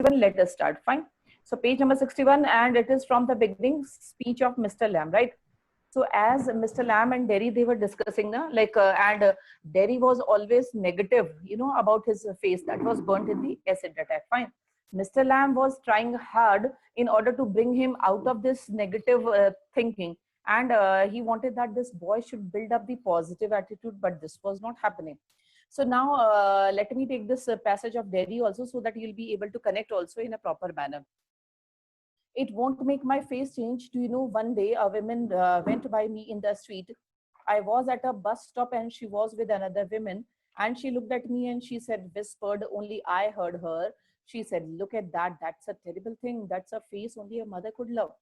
let us start. Fine. So page number 61, and it is from the beginning speech of Mr. Lamb, right? So as Mr. Lamb and Derry, they were discussing, Derry was always negative, about his face that was burnt in the acid attack. Fine. Mr. Lamb was trying hard in order to bring him out of this negative thinking. And he wanted that this boy should build up the positive attitude, but this was not happening. So now let me take this passage of Derry also, so that you'll be able to connect also in a proper manner. It won't make my face change. Do you know, one day a woman went by me in the street. I was at a bus stop and she was with another woman, and she looked at me and she said, whispered, only I heard her. She said, look at that. That's a terrible thing. That's a face only a mother could love.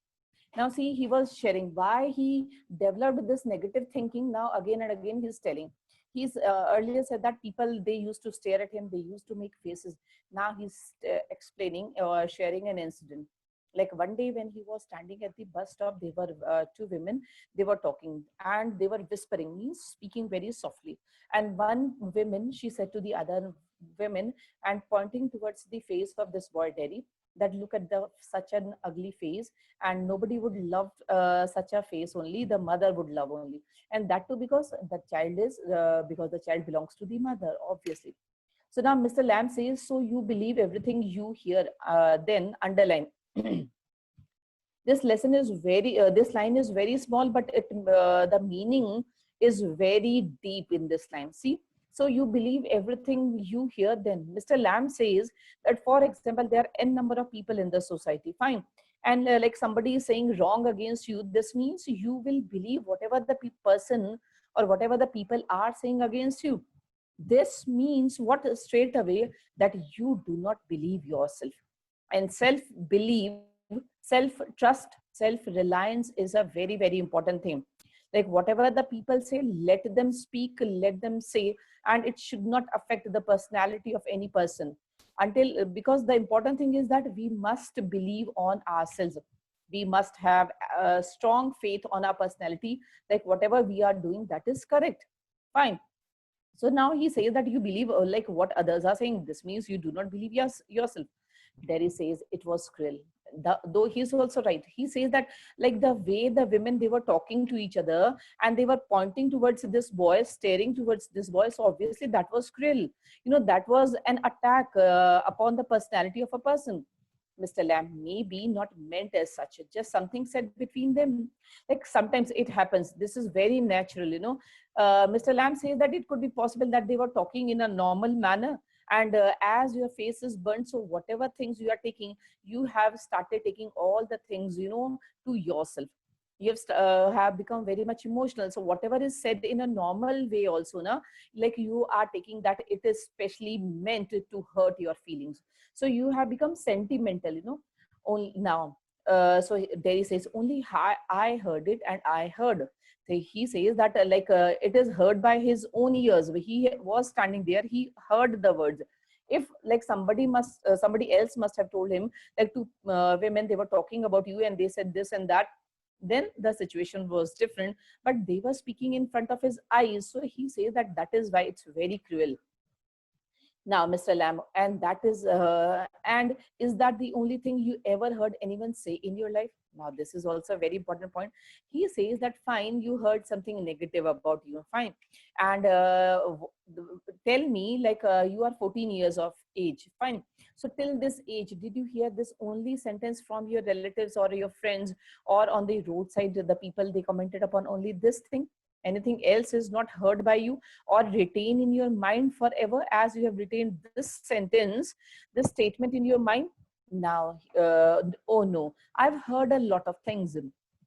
Now see, he was sharing why he developed this negative thinking. Now again and again he's telling. He's earlier said that people, they used to stare at him, they used to make faces. Now he's explaining or sharing an incident. Like one day when he was standing at the bus stop, they were two women, they were talking and they were whispering, means speaking very softly. And one woman, she said to the other women and pointing towards the face of this boy Derry, that look at the such an ugly face, and nobody would love such a face, only the mother would love only. And that too because the child is because the child belongs to the mother, obviously. So now Mr. Lamb says, so you believe everything you hear, then underline. This lesson is very this line is very small, but the meaning is very deep in this line. See, so you believe everything you hear, then Mr. Lamb says that, for example, there are n number of people in the society, fine, and like somebody is saying wrong against you, this means you will believe whatever the person or whatever the people are saying against you. This means what? Straight away that you do not believe yourself. And self belief, self trust, self reliance is a very, very important thing. Like whatever the people say, let them speak, let them say, and it should not affect the personality of any person. Until, because the important thing is that we must believe on ourselves. We must have a strong faith on our personality, like whatever we are doing, that is correct. Fine. So now he says that you believe like what others are saying. This means you do not believe yourself. Derry says it was cruel. Though he's also right. He says that like the way the women, they were talking to each other and they were pointing towards this boy, staring towards this boy. So obviously that was cruel. That was an attack upon the personality of a person. Mr. Lamb may be not meant as such, just something said between them. Like sometimes it happens. This is very natural, Mr. Lamb says that it could be possible that they were talking in a normal manner. And as your face is burnt, so whatever things you are taking, you have started taking all the things, to yourself. You have become very much emotional. So whatever is said in a normal way also, like you are taking that it is specially meant to hurt your feelings. So you have become sentimental, only now. So Derry says, only I heard it and I heard. So he says that it is heard by his own ears. He was standing there, he heard the words. If like somebody else must have told him, like two women, they were talking about you and they said this and that, then the situation was different, but they were speaking in front of his eyes. So he says that is why it's very cruel. Now, Mr. Lamb, and is that the only thing you ever heard anyone say in your life? Now, this is also a very important point. He says that, fine, you heard something negative about you, fine. And tell me, like you are 14 years of age, fine. So till this age, did you hear this only sentence from your relatives or your friends, or on the roadside, the people, they commented upon only this thing? Anything else is not heard by you or retain in your mind forever, as you have retained this sentence, this statement in your mind? Now, oh no, I've heard a lot of things.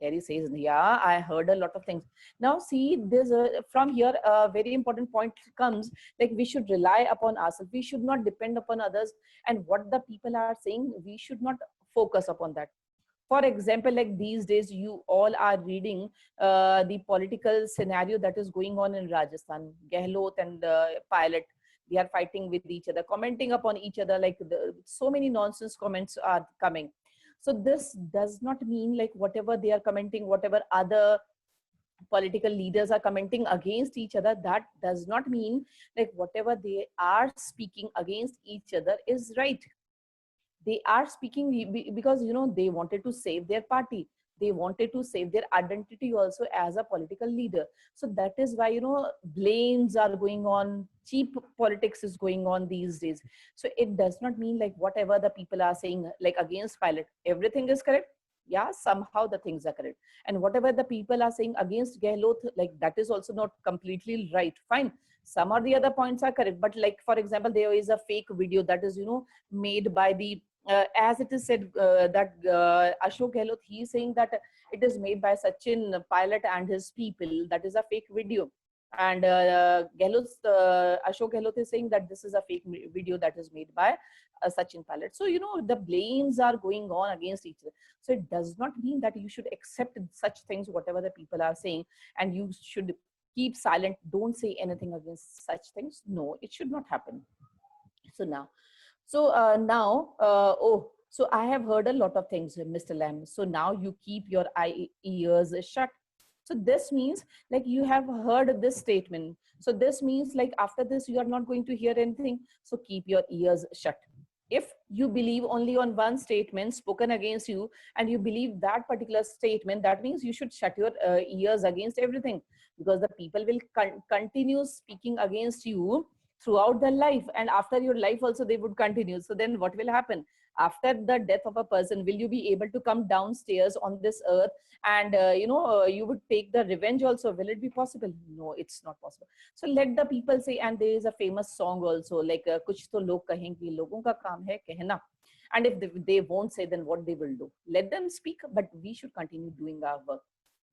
Terry says, yeah, I heard a lot of things. Now see, there's from here a very important point comes, like we should rely upon ourselves. We should not depend upon others, and what the people are saying, we should not focus upon that. For example, like these days, you all are reading the political scenario that is going on in Rajasthan. Gehlot and Pilot, they are fighting with each other, commenting upon each other, like so many nonsense comments are coming. So this does not mean like whatever they are commenting, whatever other political leaders are commenting against each other, that does not mean like whatever they are speaking against each other is right. They are speaking because, you know, they wanted to save their party. They wanted to save their identity also as a political leader. So that is why, you know, blames are going on, cheap politics is going on these days. So it does not mean like whatever the people are saying like against Pilot, everything is correct. Yeah, somehow the things are correct. And whatever the people are saying against Gehlot, like that is also not completely right. Fine. Some or the other points are correct. But like, for example, there is a fake video that is, you know, made by the, as it is said that Ashok Gehlot, he is saying that it is made by Sachin Pilot and his people. That is a fake video. And Ashok Gehlot is saying that this is a fake video that is made by Sachin Pilot. So, you know, the blames are going on against each other. So it does not mean that you should accept such things, whatever the people are saying, and you should keep silent. Don't say anything against such things. No, it should not happen. So now, so I have heard a lot of things, Mr. Lam. So now you keep your ears shut. So this means like you have heard this statement. So this means like after this, you are not going to hear anything. So keep your ears shut. If you believe only on one statement spoken against you and you believe that particular statement, that means you should shut your ears against everything, because the people will continue speaking against you throughout their life, and after your life also they would continue. So then what will happen? After the death of a person, will you be able to come downstairs on this earth and you would take the revenge also? Will it be possible? No, it's not possible. So let the people say. And there is a famous song also, like kuch to log kahenge, logon ka kaam hai kehna. And if they won't say, then what they will do? Let them speak, but we should continue doing our work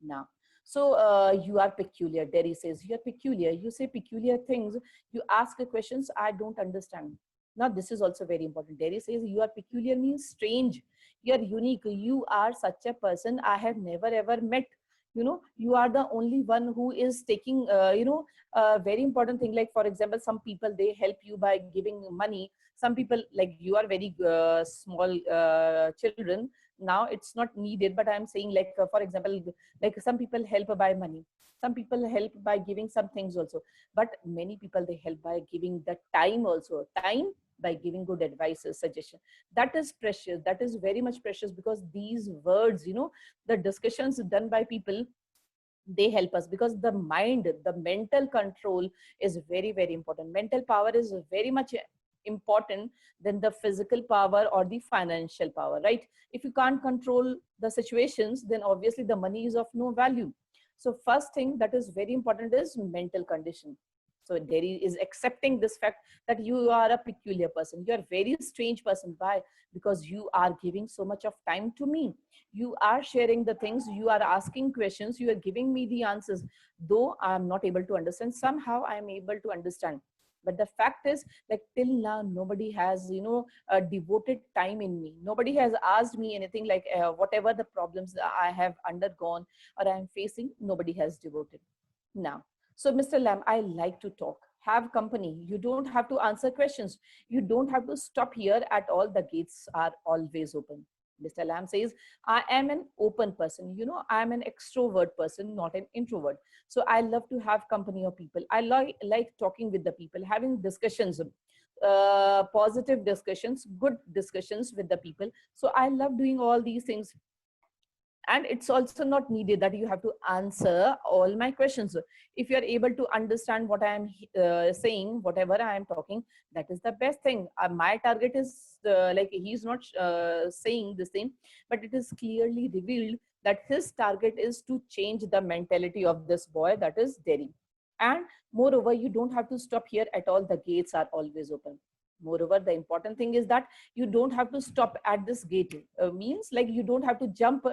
now. So you are peculiar. Derry says, you are peculiar. You say peculiar things. You ask questions I don't understand. Now, this is also very important. Derry says, you are peculiar means strange. You are unique. You are such a person I have never ever met. You know, you are the only one who is taking, a very important thing. Like, for example, some people, they help you by giving money. Some people, like you are very small children. Now it's not needed, but I'm saying like, for example, like some people help by money. Some people help by giving some things also. But many people, they help by giving the time also. Time, by giving good advices, suggestion. That is precious. That is very much precious, because these words, you know, the discussions done by people, they help us, because the mind, the mental control is very, very important. Mental power is very much important than the physical power or the financial power, right? If you can't control the situations, then obviously the money is of no value. So first thing that is very important is mental condition. So Derry is accepting this fact that you are a peculiar person. You are a very strange person. Why? Because you are giving so much of time to me. You are sharing the things, you are asking questions, you are giving me the answers. Though I am not able to understand, somehow I am able to understand. But the fact is, like till now, nobody has, devoted time in me. Nobody has asked me anything like whatever the problems that I have undergone or I am facing, nobody has devoted. Now, so Mr. Lam, I like to talk. Have company. You don't have to answer questions. You don't have to stop here at all. The gates are always open. Mr. Lam says, I am an open person. You know, I am an extrovert person, not an introvert. So I love to have company of people. I like talking with the people, having discussions, positive discussions, good discussions with the people. So I love doing all these things. And it's also not needed that you have to answer all my questions. If you are able to understand what I am saying, whatever I am talking, that is the best thing. My target is like, he's not saying the same, but it is clearly revealed that his target is to change the mentality of this boy, that is Derry. And moreover, you don't have to stop here at all. The gates are always open. Moreover, the important thing is that you don't have to stop at this gate. Means like you don't have to jump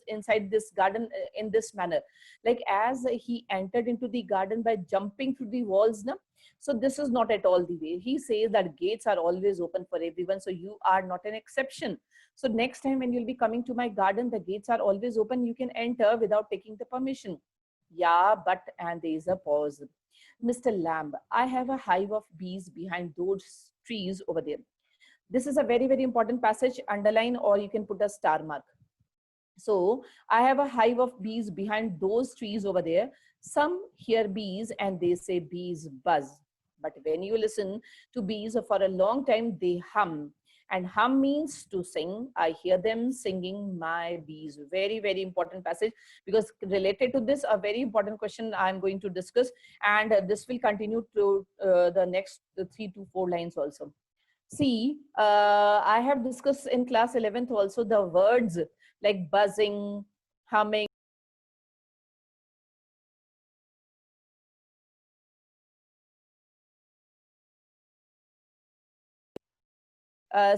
inside this garden in this manner. Like as he entered into the garden by jumping through the walls. Now, so this is not at all the way. He says that gates are always open for everyone. So you are not an exception. So next time when you'll be coming to my garden, the gates are always open. You can enter without taking the permission. Yeah, but, and there is a pause. Mr. Lamb, I have a hive of bees behind those trees over there. This is a very, very important passage. Underline, or you can put a star mark. So I have a hive of bees behind those trees over there. Some hear bees and they say bees buzz. But when you listen to bees for a long time, they hum. And hum means to sing. I hear them singing my bees. Very, very important passage, because related to this, a very important question I'm going to discuss, and this will continue to the next 3 to 4 lines also. See, I have discussed in class 11th also the words like buzzing, humming.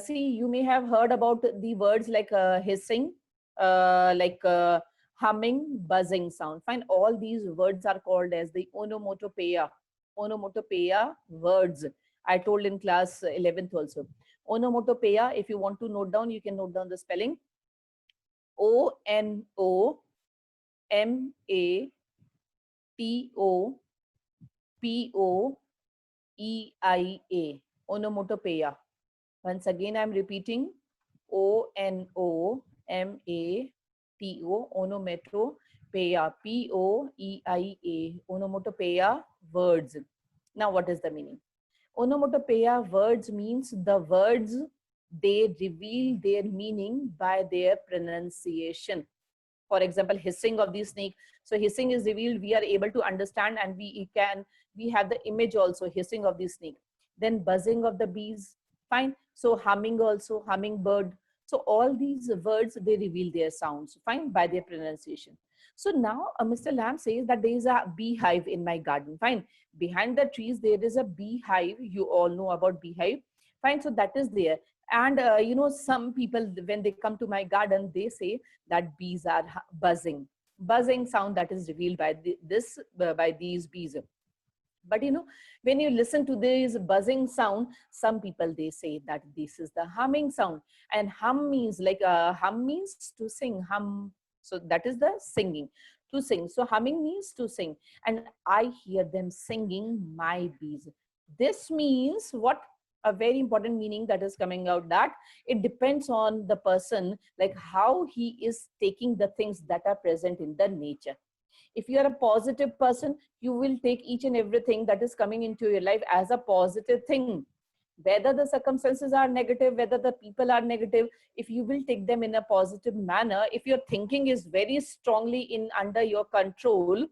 See, you may have heard about the words like hissing, humming, buzzing sound. Fine, all these words are called as the onomatopoeia. Onomatopoeia words. I told in class 11th also. Onomatopoeia, if you want to note down, you can note down the spelling. Onomatopoeia. Onomatopoeia. Once again, I'm repeating. Onomatopoeia. Onomatopoeia. Poeia. Onomatopoeia words. Now, what is the meaning? Onomatopoeia words means the words, they reveal their meaning by their pronunciation. For example, hissing of the snake. So hissing is revealed, we are able to understand, and we have the image also, hissing of the snake. Then buzzing of the bees. Fine. So humming also, hummingbird. So all these words, they reveal their sounds, fine, by their pronunciation. So now Mr. Lamb says that there is a beehive in my garden. Fine. Behind the trees, there is a beehive. You all know about beehive. Fine. So that is there. And some people, when they come to my garden, they say that bees are buzzing. Buzzing sound that is revealed by by these bees. But when you listen to this buzzing sound, some people, they say that this is the humming sound. And hum means hum means to sing, hum. So that is the singing, to sing. So humming means to sing. And I hear them singing my bees. This means what? A very important meaning that is coming out, that it depends on the person, like how he is taking the things that are present in the nature. If you are a positive person, you will take each and everything that is coming into your life as a positive thing. Whether the circumstances are negative, whether the people are negative, if you will take them in a positive manner, if your thinking is very strongly in under your control,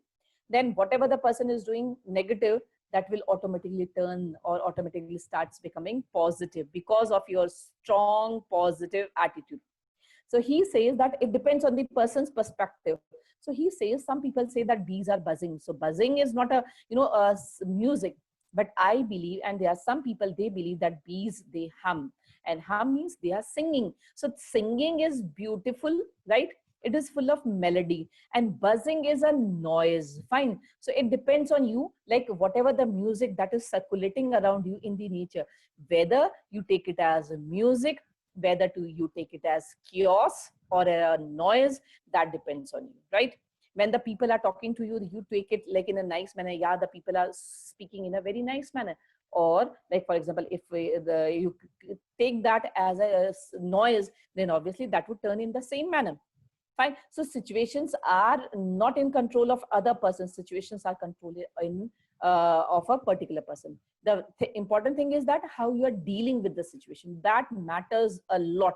then whatever the person is doing negative, that will automatically turn or automatically starts becoming positive because of your strong positive attitude. So he says that it depends on the person's perspective. So he says some people say that bees are buzzing. So buzzing is not a music, but I believe, and there are some people, they believe that bees, they hum, and hum means they are singing. So singing is beautiful, right? It is full of melody, and buzzing is a noise. Fine. So it depends on you, like whatever the music that is circulating around you in the nature, whether you take it as music, whether you take it as chaos or a noise, that depends on you, right? When the people are talking to you, you take it like in a nice manner. Yeah, the people are speaking in a very nice manner. Or like, for example, if you take that as a noise, then obviously that would turn in the same manner. Fine. So situations are not in control of other persons. Situations are controlled of a particular person. The important thing is that how you are dealing with the situation. That matters a lot.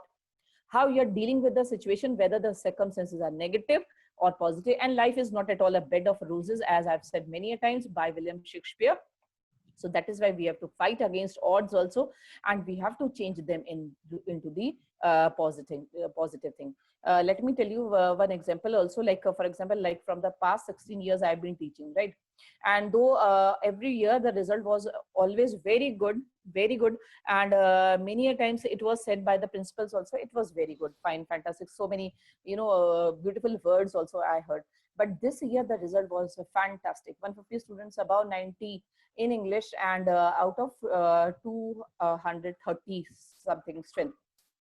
How you are dealing with the situation, whether the circumstances are negative or positive. And life is not at all a bed of roses, as I've said many a times by William Shakespeare. So that is why we have to fight against odds also, and we have to change them into the positive thing. Let me tell you one example also, like for example, like from the past 16 years I've been teaching, right? And though every year the result was always very good, and many a times it was said by the principals also, it was very good, fine, fantastic, so many beautiful words also I heard. But this year the result was fantastic. 150 students, above 90 in English, and out of 230 something strength.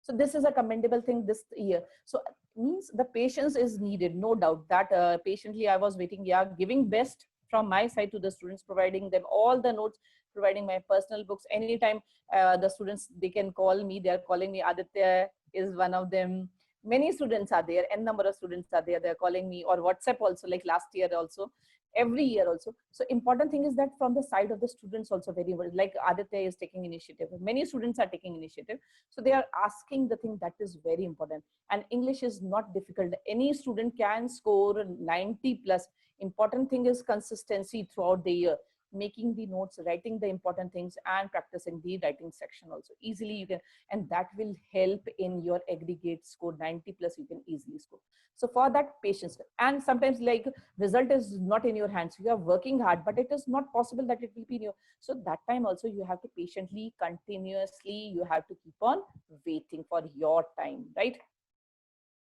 So this is a commendable thing this year. So means the patience is needed, no doubt. That patiently I was waiting, yeah, giving best from my side to the students, providing them all the notes, providing my personal books. Anytime the students, they can call me, they are calling me. Aditya is one of them. Many students are there, n number of students are there, they're calling me, or WhatsApp also, like last year also, every year also. So important thing is that from the side of the students also, very well, like Aditya is taking initiative, many students are taking initiative, so they are asking the thing, that is very important. And English is not difficult, any student can score 90 plus. Important thing is consistency throughout the year, making the notes, writing the important things, and practicing the writing section also. Easily you can, and that will help in your aggregate score. 90 plus you can easily score. So for that, patience. And sometimes, like, result is not in your hands, you are working hard, but it is not possible that it will be in your, so that time also you have to patiently, continuously, you have to keep on waiting for your time, right?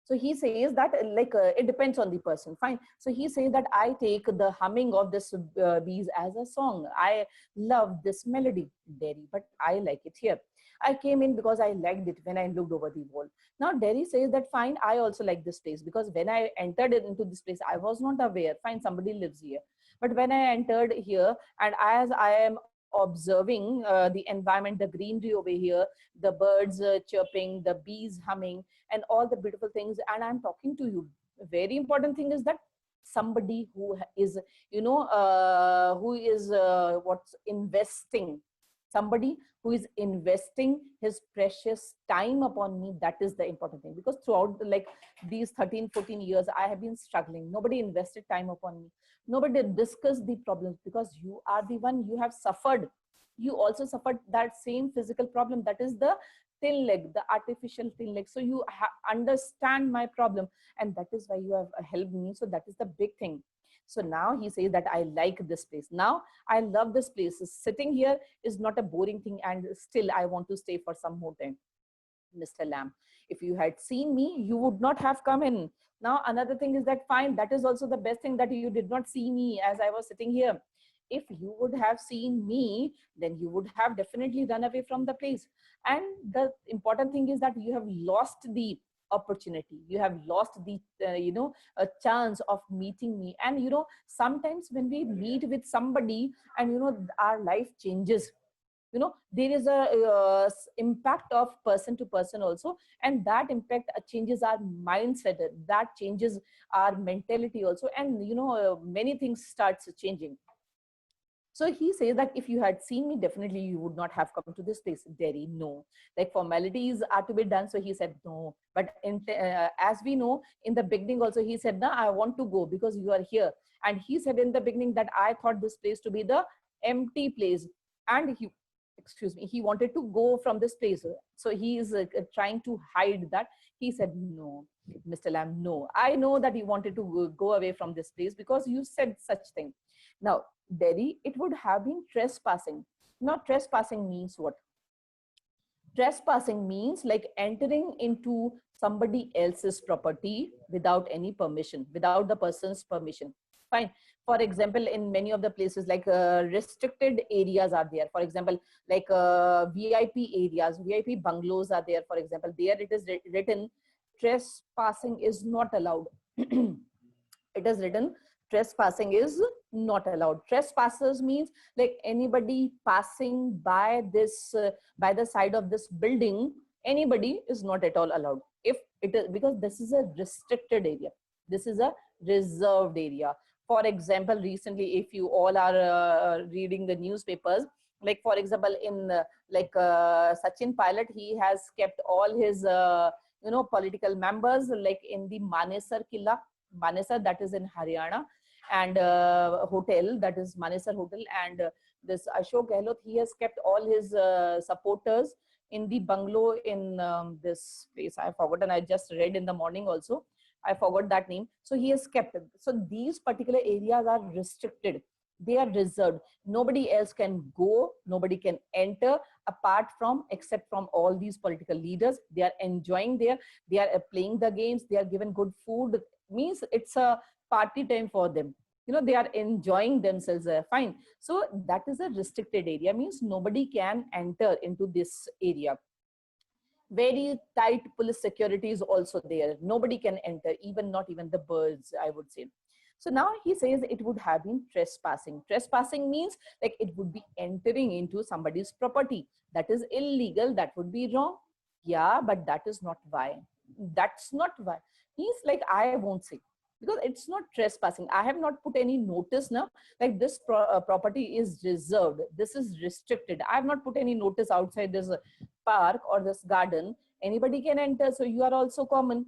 So he says that, like, it depends on the person. Fine. So he says that I take the humming of this bees as a song. I love this melody, Derry, but I like it here. I came in because I liked it when I looked over the wall. Now Derry says that, fine, I also like this place, because when I entered into this place, I was not aware. Fine, somebody lives here. But when I entered here, and as I am observing the environment, the greenery over here, the birds chirping, the bees humming, and all the beautiful things, and I'm talking to you. Very important thing is that somebody who is, who is what's investing, somebody who is investing his precious time upon me. That is the important thing, because throughout like these 13-14 years I have been struggling. Nobody invested time upon me, nobody discussed the problems, because you are the one, you have suffered, you also suffered that same physical problem, that is the thin leg, the artificial thin leg. So you understand my problem, and that is why you have helped me. So that is the big thing. So now he says that I like this place. Now I love this place. Sitting here is not a boring thing, and still I want to stay for some more time. Mr. Lamb, if you had seen me, you would not have come in. Now another thing is that, fine, that is also the best thing, that you did not see me as I was sitting here. If you would have seen me, then you would have definitely run away from the place. And the important thing is that you have lost the opportunity, you have lost the a chance of meeting me. And sometimes when we meet with somebody, and our life changes, there is a impact of person to person also, and that impact changes our mindset, that changes our mentality also, and many things starts changing. So he says that if you had seen me, definitely you would not have come to this place. Derry, no. Like, formalities are to be done. So he said no. But as we know, in the beginning also, he said, no, I want to go because you are here. And he said in the beginning that I thought this place to be the empty place. And he wanted to go from this place. So he is trying to hide that. He said, no, Mr. Lamb, no. I know that you wanted to go away from this place because you said such thing. Now, Derry, it would have been trespassing. Now, trespassing means what? Trespassing means like entering into somebody else's property without any permission, without the person's permission. Fine. For example, in many of the places, like restricted areas are there. For example, like VIP areas, VIP bungalows are there. For example, there it is written, trespassing is not allowed. It is written, trespassing is not allowed. Trespassers means like anybody passing by this by the side of this building, anybody is not at all allowed. If it is, because this is a restricted area, this is a reserved area. For example, recently, if you all are reading the newspapers, like for example, in Sachin Pilot, he has kept all his political members like in the Manesar Killa, Manesar, that is in Haryana, and hotel, that is Manesar Hotel, and this Ashok Gehlot, he has kept all his supporters in the bungalow in this place. I forgotten, I just read in the morning also, I forgot that name. So he has kept it. So these particular areas are restricted, they are reserved. Nobody else can go, nobody can enter apart from, except from all these political leaders. They are enjoying there, they are playing the games, they are given good food, means it's a party time for them, they are enjoying themselves. Fine. So that is a restricted area, means nobody can enter into this area. Very tight police security is also there, nobody can enter, not even the birds, I would say. So now he says it would have been trespassing. Trespassing means like it would be entering into somebody's property. That is illegal, that would be wrong. Yeah, but that is not why. that's not why. He's like, I won't say, because it's not trespassing. I have not put any notice now, like this property is reserved, this is restricted. I have not put any notice outside this park or this garden. Anybody can enter, so you are also common.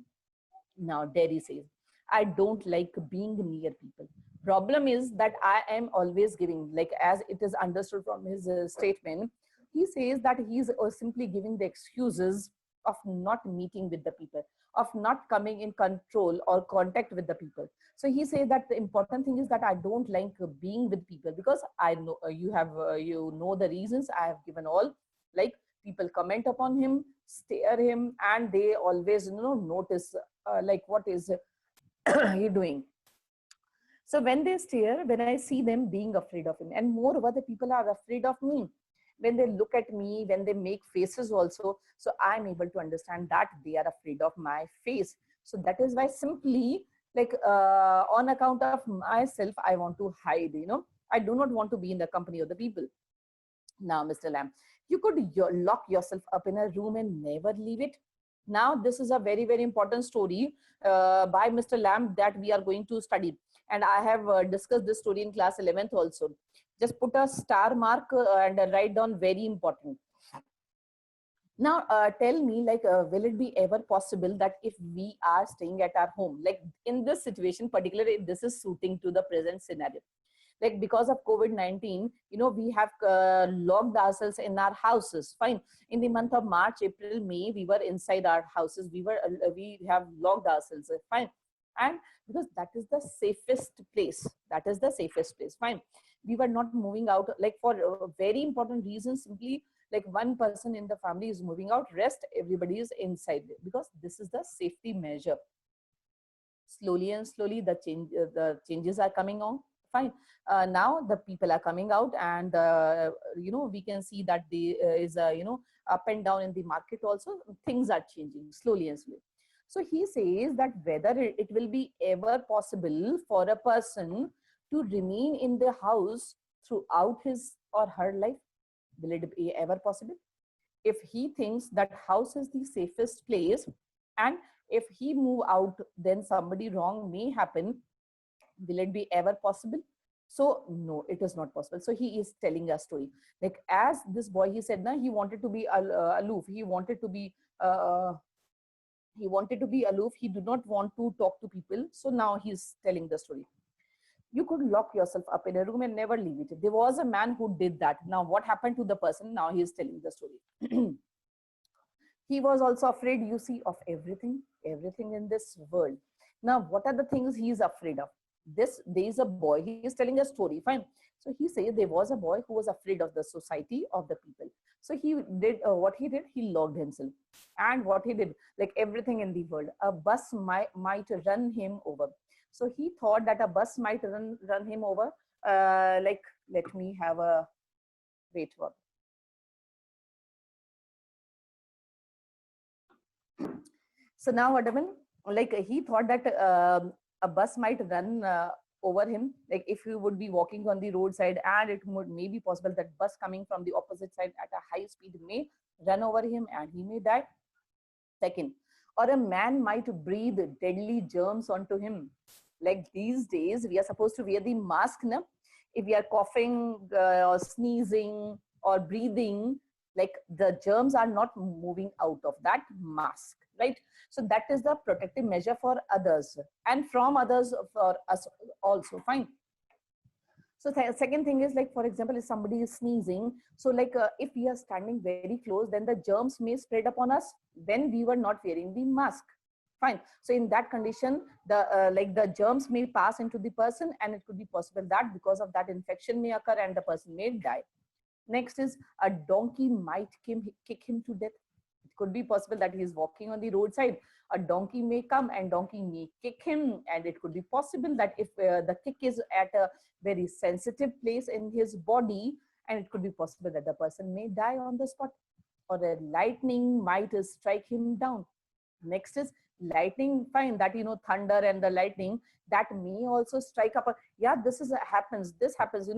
Now Derry says, I don't like being near people. Problem is that I am always giving, like as it is understood from his statement, he says that he's simply giving the excuses of not meeting with the people, of not coming in control or contact with the people. So he says that the important thing is that I don't like being with people, because I know you have you know the reasons I have given all. Like people comment upon him, stare him, and they always notice like what is he doing. So when they stare, when I see them being afraid of him, and moreover, the people are afraid of me. When they look at me, when they make faces also, so I'm able to understand that they are afraid of my face. So that is why simply like on account of myself, I want to hide, I do not want to be in the company of the people. Now, Mr. Lamb, you could lock yourself up in a room and never leave it. Now, this is a very, very important story by Mr. Lamb that we are going to study. And I have discussed this story in class 11th also. Just put a star mark and write down very important. Now, tell me, like, will it be ever possible that if we are staying at our home, like in this situation, particularly, this is suiting to the present scenario. Like because of COVID-19, we have locked ourselves in our houses. Fine. In the month of March, April, May, we were inside our houses. We have locked ourselves. Fine. And because that is the safest place. That is the safest place. Fine. We were not moving out, like for very important reasons. Simply like one person in the family is moving out, rest everybody is inside, because this is the safety measure. Slowly and slowly the changes are coming on. Fine. Now the people are coming out, and we can see that there is a up and down in the market also. Things are changing slowly and slowly. So he says that whether it will be ever possible for a person to remain in the house throughout his or her life. Will it be ever possible? If he thinks that house is the safest place, and if he move out, then somebody wrong may happen. Will it be ever possible? So no, it is not possible. So he is telling a story. Like as this boy, he said, he wanted to be aloof. He wanted to be aloof. He did not want to talk to people. So now he's telling the story. You could lock yourself up in a room and never leave it. There was a man who did that. Now what happened to the person? Now he is telling the story. He was also afraid, you see, of everything in this world. Now, what are the things he is afraid of? There is a boy, he is telling a story, fine. So he says there was a boy who was afraid of the society, of the people. So he did, what he did, he locked himself. And what he did, like everything in the world, a bus might run him over. So he thought that a bus might run him over. Like, let me have a, wait, what? So now what happened? Like he thought that a bus might run over him. Like if he would be walking on the roadside, and it may be possible that bus coming from the opposite side at a high speed may run over him and he may die. Second, or a man might breathe deadly germs onto him. Like these days, we are supposed to wear the mask. Na? If we are coughing or sneezing or breathing, like the germs are not moving out of that mask, right? So that is the protective measure for others, and from others for us also, fine. So second thing is, like, for example, if somebody is sneezing, so like if we are standing very close, then the germs may spread upon us when we were not wearing the mask. Fine. So in that condition, the like the germs may pass into the person, and it could be possible that because of that infection may occur and the person may die. Next is a donkey might kick him to death. It could be possible that he is walking on the roadside. A donkey may come and donkey may kick him, and it could be possible that if the kick is at a very sensitive place in his body, and it could be possible that the person may die on the spot, or the lightning might strike him down. Next is lightning, fine, that thunder and the lightning that may also strike up. Yeah, this happens. This happens,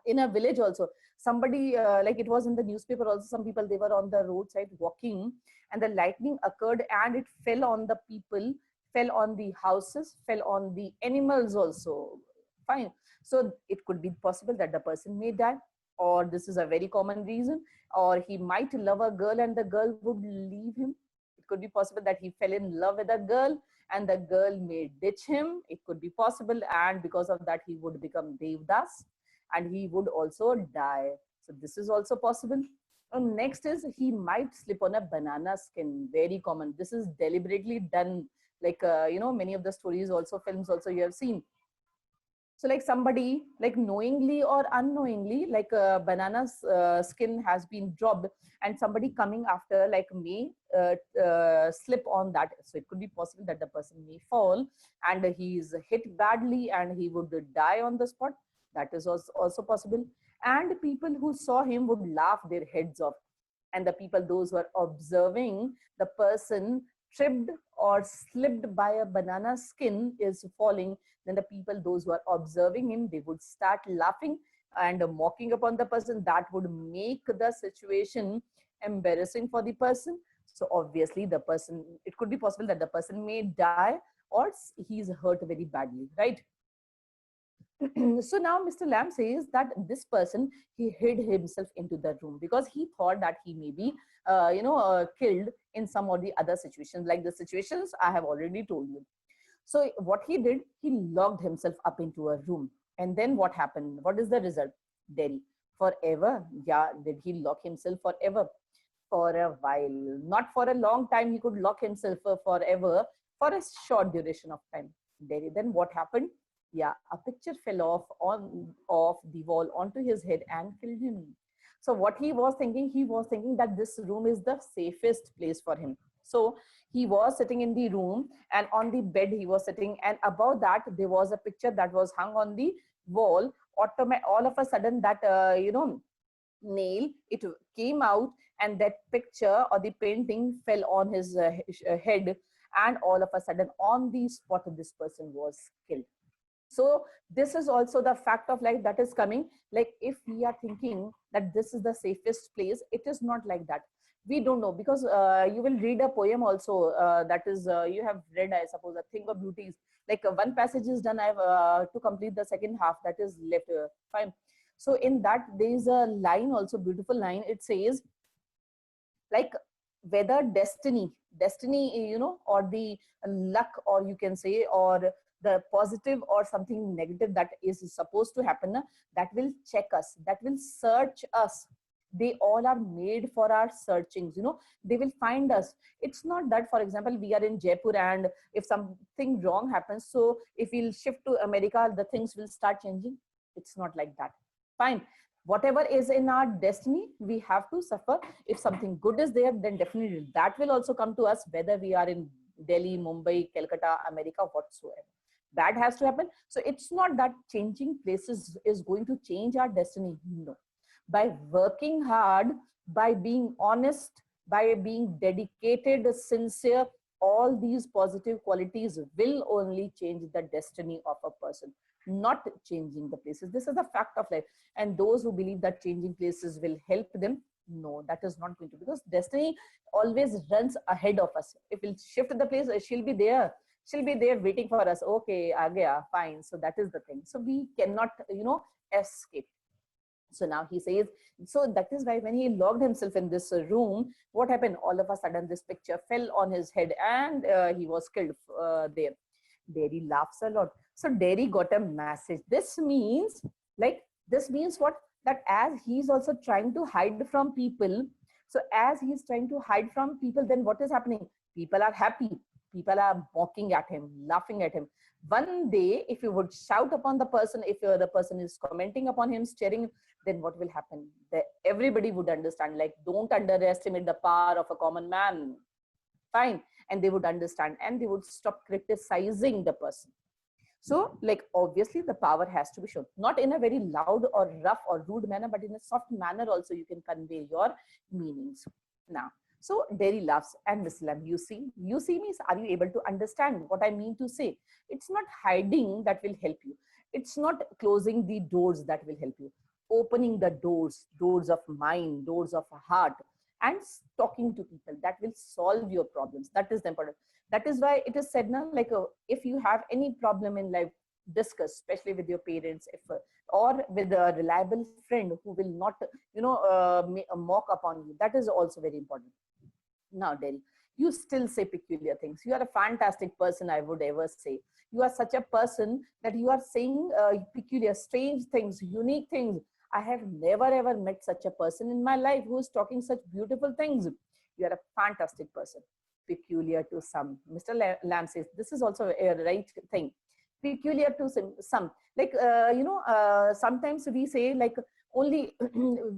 in a village also, somebody like it was in the newspaper also, some people, they were on the roadside walking, and the lightning occurred and it fell on the people, fell on the houses, fell on the animals also. Fine. So it could be possible that the person may die, or this is a very common reason, or he might love a girl and the girl would leave him. It could be possible that he fell in love with a girl and the girl may ditch him. It could be possible, and because of that he would become Devdas and he would also die. So this is also possible. And next is he might slip on a banana skin. Very common. This is deliberately done. Like, you know, many of the stories also, films also you have seen. So like somebody, like knowingly or unknowingly, like a banana's skin has been dropped and somebody coming after like may slip on that. So it could be possible that the person may fall and he is hit badly and he would die on the spot. That is also possible. And people who saw him would laugh their heads off. And the people, those who are observing the person tripped or slipped by a banana skin is falling, then the people, those who are observing him, they would start laughing and mocking upon the person. That would make the situation embarrassing for the person. So obviously the person, it could be possible that the person may die or he's hurt very badly, right? So now Mr. Lamb says that this person, he hid himself into the room because he thought that he may be, killed in some or the other situations, like the situations I have already told you. So what he did, he locked himself up into a room. And then what happened? What is the result? Derry. Forever? Yeah, did he lock himself forever? For a while. Not for a long time, he could lock himself forever, for a short duration of time. Derry. Then what happened? Yeah, a picture fell off the wall onto his head and killed him. So what he was thinking that this room is the safest place for him. So he was sitting in the room and on the bed he was sitting, and above that there was a picture that was hung on the wall. All of a sudden that nail, it came out, and that picture or the painting fell on his head, and all of a sudden on the spot this person was killed. So this is also the fact of life that is coming. Like if we are thinking that this is the safest place, it is not like that. We don't know, because you will read a poem also that is, you have read, I suppose, A Thing of Beauties. Like one passage is done, I have to complete the second half that is left. Fine. So in that there is a line also, beautiful line. It says like whether destiny, or the luck, or you can say, or the positive or something negative that is supposed to happen, that will check us, that will search us. They all are made for our searchings, they will find us. It's not that, for example, we are in Jaipur and if something wrong happens, so if we'll shift to America, the things will start changing. It's not like that. Fine. Whatever is in our destiny, we have to suffer. If something good is there, then definitely that will also come to us, whether we are in Delhi, Mumbai, Calcutta, America, whatsoever. That has to happen. So it's not that changing places is going to change our destiny. No. By working hard, by being honest, by being dedicated, sincere, all these positive qualities will only change the destiny of a person, not changing the places. This is a fact of life. And those who believe that changing places will help them, no, that is not going to, because destiny always runs ahead of us. If we'll shift the place, she'll be there waiting for us. Okay, agaya, fine. So that is the thing. So we cannot, escape. So now he says, so that is why when he locked himself in this room, what happened? All of a sudden, this picture fell on his head and he was killed there. Derry laughs a lot. So Derry got a message. This means what? That as he's also trying to hide from people, so as he's trying to hide from people, then what is happening? People are happy. People are mocking at him, laughing at him. One day, if you would shout upon the person, if the person is commenting upon him, staring, then what will happen? Everybody would understand, like, don't underestimate the power of a common man. Fine. And they would understand and they would stop criticizing the person. So, like, obviously the power has to be shown, not in a very loud or rough or rude manner, but in a soft manner also you can convey your meanings. Now, so Derry laughs, and Miss Lamb, you see means, are you able to understand what I mean to say? It's not hiding that will help you. It's not closing the doors that will help you. opening the doors of mind, doors of heart, and talking to people that will solve your problems. That is the important. That is why it is said now, like if you have any problem in life, discuss, especially with your parents, if or with a reliable friend who will not, mock upon you. That is also very important. Now, Delhi, you still say peculiar things. You are a fantastic person, I would ever say. You are such a person that you are saying peculiar, strange things, unique things. I have never ever met such a person in my life who is talking such beautiful things. You are a fantastic person. Peculiar to some. Mr. Lamb says this is also a right thing. Peculiar to some. Like, sometimes we say like only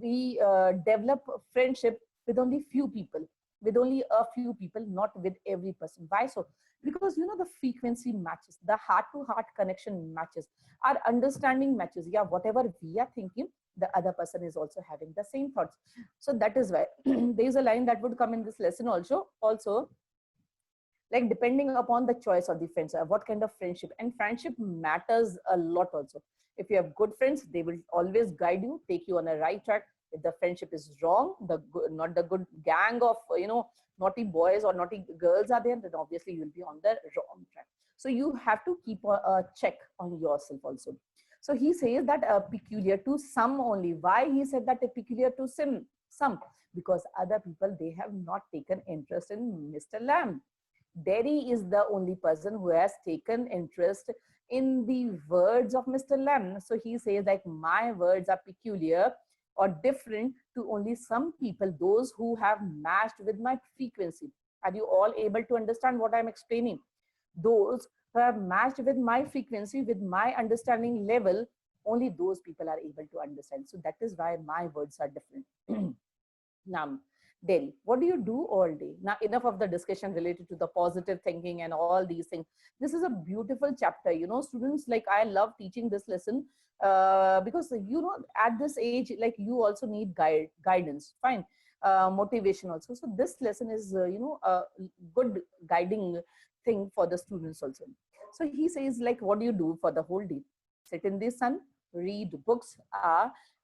we develop friendship with only few people, with only a few people, not with every person. Why so? Because the frequency matches, the heart to heart connection matches, our understanding matches. Yeah, whatever we are thinking, the other person is also having the same thoughts. So that is why there is a line that would come in this lesson also, like depending upon the choice of the friends, what kind of friendship. And friendship matters a lot also. If you have good friends, they will always guide you, take you on a right track. If the friendship is wrong, not the good gang of naughty boys or naughty girls are there, then obviously you will be on the wrong track. So you have to keep a check on yourself also. So he says that peculiar to some only. Why he said that peculiar to some? Because other people, they have not taken interest in Mr. Lamb. Derry is the only person who has taken interest in the words of Mr. Lamb. So he says like, my words are peculiar or different to only some people, those who have matched with my frequency. Are you all able to understand what I'm explaining? Those who have matched with my frequency, with my understanding level, only those people are able to understand. So that is why my words are different. Now, Delhi, what do you do all day? Now, enough of the discussion related to the positive thinking and all these things. This is a beautiful chapter. Students, like, I love teaching this lesson because, at this age, like, you also need guidance, fine, motivation also. So this lesson is, a good guiding thing for the students also. So he says, like, what do you do for the whole day? Sit in the sun, read books,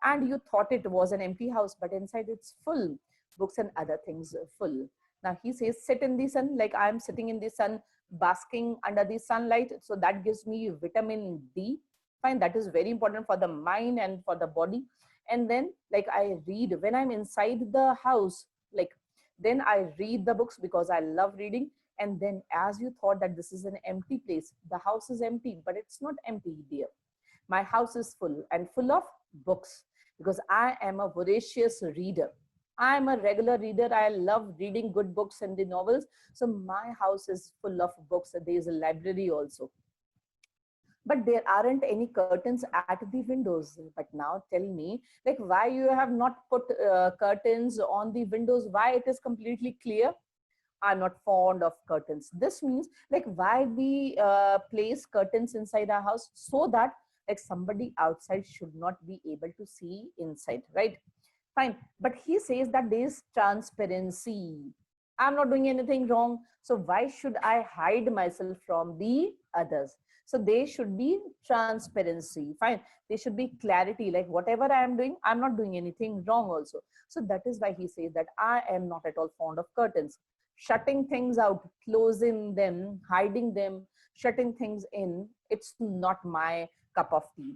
and you thought it was an empty house, but inside it's full. Books and other things full. Now he says, sit in the sun, like I'm sitting in the sun, basking under the sunlight. So that gives me vitamin D. Fine, that is very important for the mind and for the body. And then, like, I read when I'm inside the house, like, then I read the books because I love reading. And then, as you thought that this is an empty place, the house is empty, but it's not empty, dear. My house is full, and full of books, because I am a voracious reader. I am a regular reader. I love reading good books and the novels. So my house is full of books. There is a library also. But there aren't any curtains at the windows. But now tell me, like, why you have not put curtains on the windows? Why it is completely clear? I'm not fond of curtains. This means, like, why we place curtains inside our house, so that, like, somebody outside should not be able to see inside, right? Fine. But he says that there is transparency. I'm not doing anything wrong. So why should I hide myself from the others? So there should be transparency. Fine. There should be clarity. Like, whatever I am doing, I'm not doing anything wrong also. So that is why he says that I am not at all fond of curtains. Shutting things out, closing them, hiding them, shutting things in, it's not my cup of tea.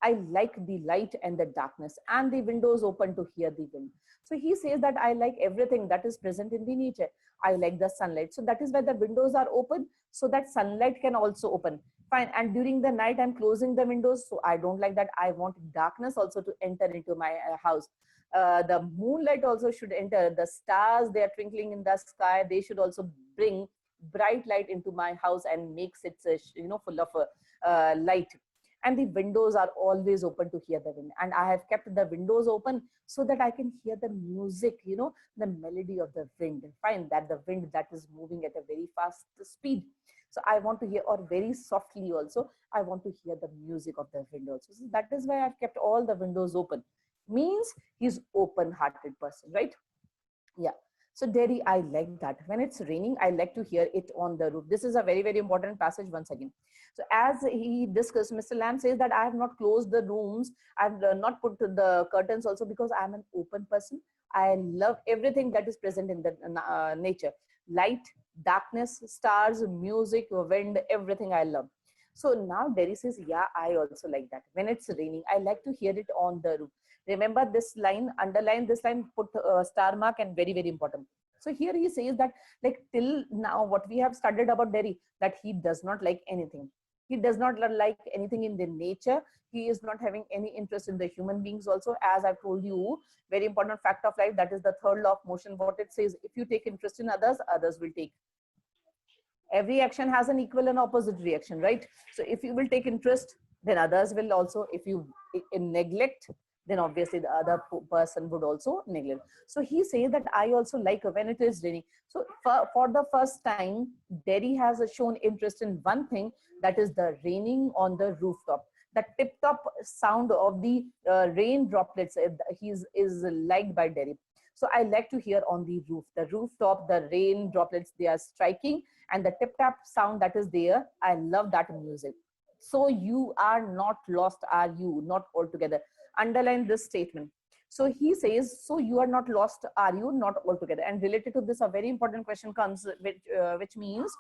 I like the light and the darkness, and the windows open to hear the wind. So he says that I like everything that is present in the nature. I like the sunlight. So that is why the windows are open, so that sunlight can also open. Fine. And during the night, I'm closing the windows. So I don't like that. I want darkness also to enter into my house. The moonlight also should enter. The stars, they are twinkling in the sky. They should also bring bright light into my house and makes it, full of light. And the windows are always open to hear the wind. And I have kept the windows open so that I can hear the music, the melody of the wind. Fine, that the wind that is moving at a very fast speed. So I want to hear, or very softly also, I want to hear the music of the wind also. So that is why I've kept all the windows open. Means he's open-hearted person, right? Yeah. So Derry, I like that. When it's raining, I like to hear it on the roof. This is a very, very important passage once again. So as he discussed, Mr. Lamb says that I have not closed the rooms. I've not put the curtains also because I'm an open person. I love everything that is present in the nature. Light, darkness, stars, music, wind, everything I love. So now Derry says, yeah, I also like that. When it's raining, I like to hear it on the roof. Remember this line, underline this line, put a star mark, and very, very important. So here he says that, like, till now, what we have studied about Derry, that he does not like anything. He does not like anything in the nature. He is not having any interest in the human beings also. As I've told you, very important fact of life, that is the third law of motion. What it says, if you take interest in others, others will take. Every action has an equal and opposite reaction, right? So if you will take interest, then others will also. If you neglect, then obviously the other person would also neglect. So he says that I also like when it is raining. So for the first time, Derry has shown interest in one thing, that is the raining on the rooftop. The tip-top sound of the rain droplets is liked by Derry. So I like to hear on the roof, the rooftop, the rain droplets, they are striking, and the tip-tap sound that is there. I love that music. So you are not lost, are you? Not altogether. Underline this statement. So he says, so you are not lost, are you? Not altogether. And related to this, a very important question comes, which means,